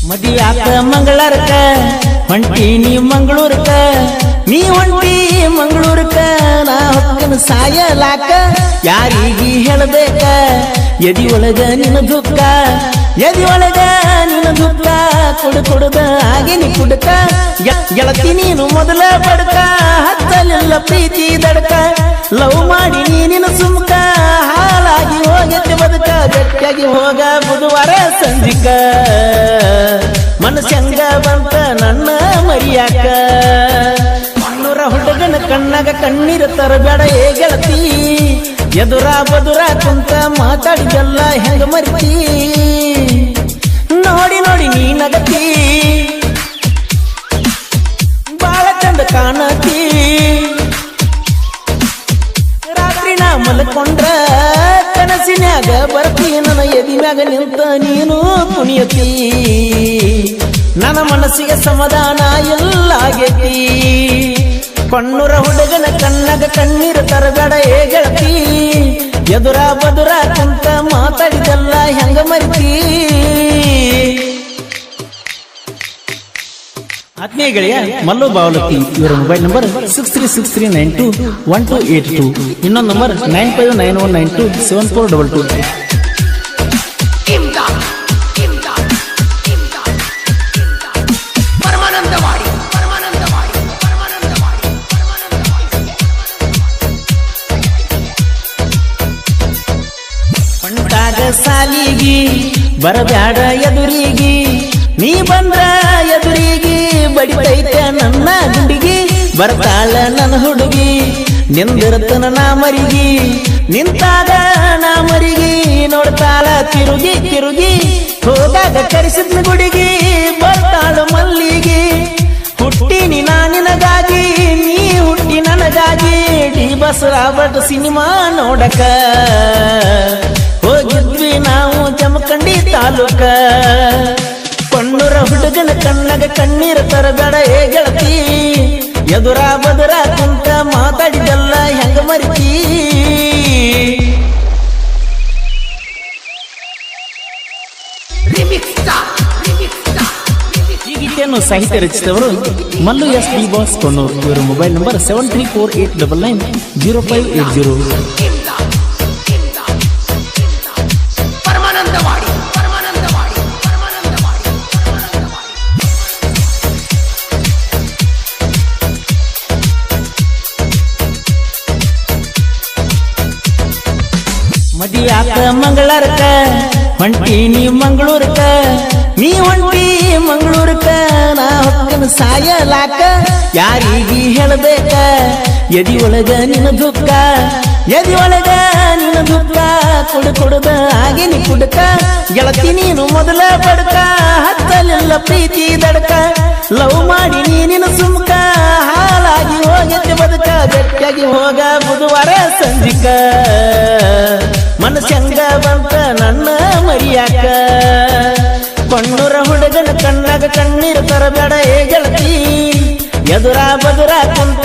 ಮದಿಯಾತ ಮಂಗಳಾರಕ ಹೊಂಟಿ ನೀ ಮಂಗಳೂರಕ ನೀ ಹೊಂಟಿ ಮಂಗಳೂರಕ ನಾ ಹೊಕ್ಕನ ಸಾಯಲಾಕ ಯಾರಿಗಿ ಹೇಳಬೇಕ ಎದಿ ಒಳಗ ನಿನ್ನ ದುಃಖ ಎದಿ ಒಳಗ ನಿನ್ನ ದುಃಖ ಕುಡುದ ಆಗಿನಿ ಕುಡಕ ಗೆಳತಿ ನೀನು ಮೊದಲ ಬಡಕ ಹತ್ತಲಿಲ್ಲ ಪ್ರೀತಿ ದಡಕ ಲವ್ ಮಾಡಿ ನೀನಿನ ಸುಮ್ಕ ಹಾಲಾಗಿ ಹೋಗತ್ತೆ ಬದುಕ ಗಟ್ಟಿಯಾಗಿ ಹೋಗ ಬುಧವಾರ ಸಂಜಿಕ ಮನಸ್ಸಂಗ ಬಂತ ನನ್ನ ಮರಿಯಾಕ ಮಣ್ಣೂರ ಹುಡುಗನ ಕಣ್ಣಾಗ ಕಣ್ಣೀರ ತರಬೇಡ ಏ ಗೆಳತಿ ಎದುರ ಬದುರ ಕುಂತ ಮಾತಾಡಿದಲ್ಲ ಹೆಂಗ ಮರಿತಿ ನೋಡಿ ನೋಡಿ ನೀ ನಗತಿ ಬಾಳ ಚಂದ ಕಾಣತಿ ರಾತ್ರಿ ನಾ ಮಲ್ಕೊಂಡ್ರ ಕನಸಿನ್ಯಾಗ ಬರ್ತಿ ನನ್ನ ಎದಿ ಮ್ಯಾಗ ನಿಂತ ನೀನು ಕುಣಿಯತಿ ನನ್ನ ಮನಸ್ಸಿಗೆ ಸಮಾಧಾನ ಎಲ್ಲ ಆಗೈತಿ ಕಣ್ಣೂರ ಹುಡುಗನ ಕಣ್ಣಾಗ ಕಣ್ಣೀರು ತರಬೇಡ ಏ ಗೆಳತಿ ಎದುರ ಬದುರ ಕುಂತ ಮಾತಾಡಿದಲ್ಲ ಹೆಂಗ ಮರಿತಿ ಆತ್ಮೀಯ ಗೆಳೆಯ ಮಲ್ಲು ಬಾವಲಕ್ಕಿ ಇವರ ಮೊಬೈಲ್ ನಂಬರ್ 6363921282 ಇನ್ನೊಂದು ನಂಬರ್ 9591927422 ಸಾಲಿಗಿ ಬರಬ್ಯಾಡ ಎದುರಿಗಿ ನೀ ಬಂದ್ರ ಎದುರಿಗಿ ಬಡಿತೈತೆ ನನ್ನ ಗುಂಡಿಗಿ ಬರ್ತಾಳ ನನ್ನ ಹುಡುಗಿ ನಿಂದಿರತನ ನಾ ಮರಿಗಿ ನಿಂತಾಗ ನಾ ಮರಿಗಿ ನೋಡ್ತಾಳ ತಿರುಗಿ ತಿರುಗಿ ಹೋದಾಗ ಕರೆಸಿದ್ನ ಗುಡಿಗಿ ಬರ್ತಾಳ ಮಲ್ಲಿಗಿ ಹುಟ್ಟಿನಿ ನಾ ನಿನಗಾಗಿ ನೀ ಹುಟ್ಟಿ ನನಗಾಗಿ ಡಿ ಬಸರಾಬಟ್ ಸಿನಿಮಾ ನೋಡಕ ಹೋಗಿದ್ವಿ ನಾವು ಜಮಖಂಡಿ ತಾಲೂಕ ಕಣ್ಣೂರ ಹುಡುಗನ ಕಣ್ಣಾಗ ಕಣ್ಣೀರ ತರಬೇಡ ಏ ಗೆಳತಿ ಎದುರ ಬದುರ ಕುಂತ ಮಾತಾಡಿದಲ್ಲ ಹೆಂಗ ಮರಿತಿ ಈ ಗೀತೆಯನ್ನು ಸಾಹಿತ್ಯ ರಚಿಸಿದವರು Mallu S D boss Konnur ಇವರ ಮೊಬೈಲ್ ನಂಬರ್ 7348990580 ಮದಿಯಾತ ಮಂಗಳಾರಕ ಹೊಂಟಿ ನೀ ಮಂಗಳೂರಕ ನೀ ಹೊಂಟಿ ಮಂಗಳೂರಕ ನಾ ಹೊಕ್ಕನ ಸಾಯಲಾಕ ಯಾರಿಗಿ ಹೇಳಬೇಕ ಎದಿ ಒಳಗ ನಿನ್ನ ದುಃಖ ಎದಿ ಒಳಗ ನಿನ್ನ ದುಃಖ ಕುಡುದ ಆಗಿನಿ ಕುಡಕ ಗೆಳತಿ ನೀನು ಮೊದಲ ಬಡಕ ಹತ್ತಲಿಲ್ಲ ಪ್ರೀತಿ ದಡಕ ಲವ್ ಮಾಡಿ ನೀನಿನ ಸುಮ್ಕ ಹಾಲಾಗಿ ಹೋಗತ್ತೆ ಬದುಕ ಗಟ್ಟಿಯಾಗಿ ಹೋಗ ಬುಧವಾರ ಸಂಜಿಕ ಮನಸ್ಸಂಗ ಬಂತ ನನ್ನ ಮರಿಯಾಕ ಕಣ್ಣೂರ ಹುಡುಗನ ಕಣ್ಣಾಗ ಕಣ್ಣೀರು ತರಬೇಡ ಏ ಗೆಳತಿ ಎದುರ ಬದುರ ಕುಂತ